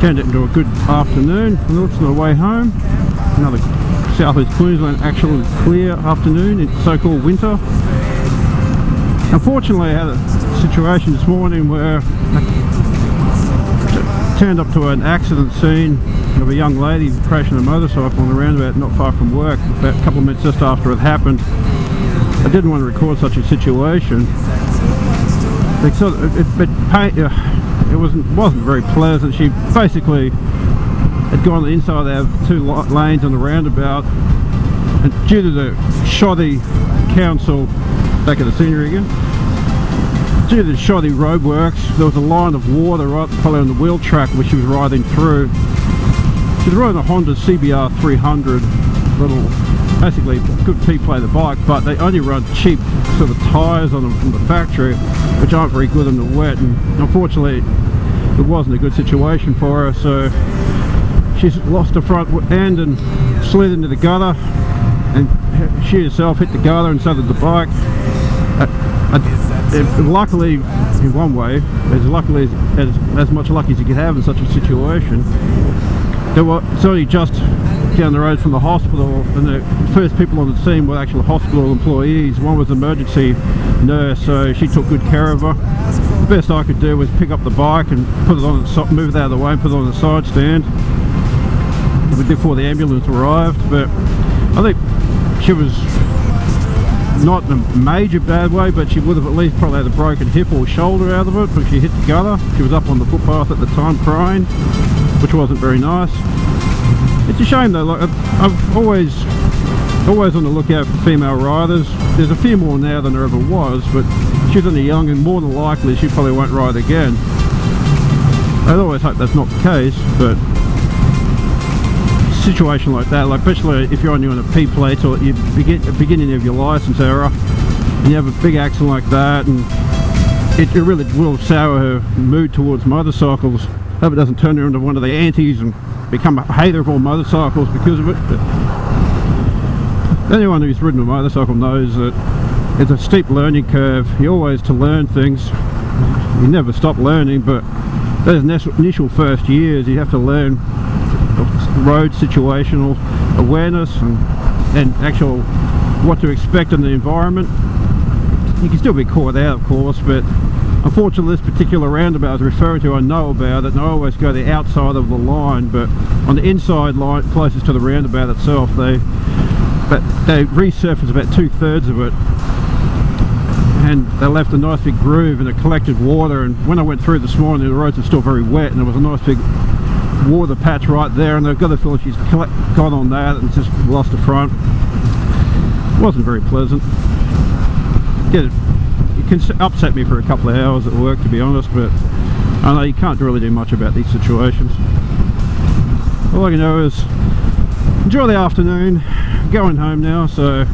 turned it into a good afternoon. Looks on the way home. Another southeast Queensland actual clear afternoon in so-called winter. Unfortunately, I had a situation this morning where I turned up to an accident scene of a young lady crashing a motorcycle on the roundabout not far from work, about a couple of minutes just after it happened. I didn't want to record such a situation. It wasn't very pleasant. She basically had gone inside our two lanes on the roundabout, and due to the shoddy council, back at the scenery again, due to the shoddy roadworks, there was a line of water right probably on the wheel track which she was riding through. She was riding a Honda CBR 300, little, basically good P-play the bike, but they only run cheap sort of tyres on them from the factory, which aren't very good in the wet, and unfortunately it wasn't a good situation for her, so she's lost her front end and slid into the gutter, and she herself hit the gutter and so did the bike. Luckily, in one way, as much luck as you could have in such a situation, it's only just down the road from the hospital, and the first people on the scene were actual hospital employees. One was an emergency nurse, so she took good care of her. The best I could do was pick up the bike and put it on, move it out of the way and put it on the side stand before the ambulance arrived. But I think she was not in a major bad way, but she would have at least probably had a broken hip or shoulder out of it, but she hit the gutter. She was up on the footpath at the time crying, which wasn't very nice. It's a shame though, like I've always on the lookout for female riders. There's a few more now than there ever was, but she's only young and more than likely she probably won't ride again. I'd always hope that's not the case, but a situation like that, like especially if you're on a P plate or you beginning of your license era and you have a big accident like that, and it really will sour her mood towards motorcycles. Hope it doesn't turn her into one of the antis and become a hater of all motorcycles because of it. But anyone who's ridden a motorcycle knows that it's a steep learning curve. You're always to learn things. You never stop learning, but those initial first years you have to learn road situational awareness and actual what to expect in the environment. You can still be caught out, of course, but unfortunately this particular roundabout I was referring to, I know about it, and I always go the outside of the line, but on the inside line closest to the roundabout itself, they resurfaced about 2/3 of it, and they left a nice big groove and it collected water. And when I went through this morning, the roads were still very wet, and there was a nice big water patch right there, and I've got the feeling she's gone on that and just lost the front. It wasn't very pleasant. It can upset me for a couple of hours at work, to be honest, but I know you can't really do much about these situations. All I can do is enjoy the afternoon. Going home now, so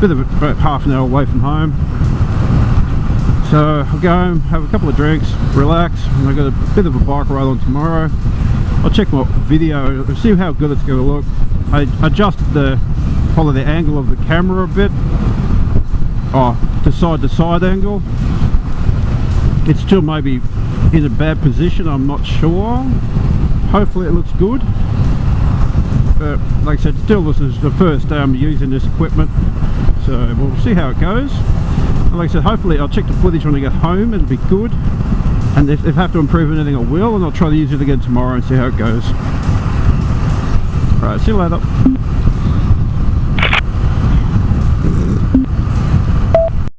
about half an hour away from home. So I'll go home, have a couple of drinks, relax, and I've got a bit of a bike ride on tomorrow. I'll check my video, see how good it's going to look. I adjusted probably the angle of the camera a bit, to side angle. It's still maybe in a bad position, I'm not sure. Hopefully it looks good. But like I said, still this is the first day I'm using this equipment, so we'll see how it goes. And like I said, hopefully I'll check the footage when I get home, it'll be good. And if I have to improve anything I will, and I'll try to use it again tomorrow and see how it goes. Alright, see you later.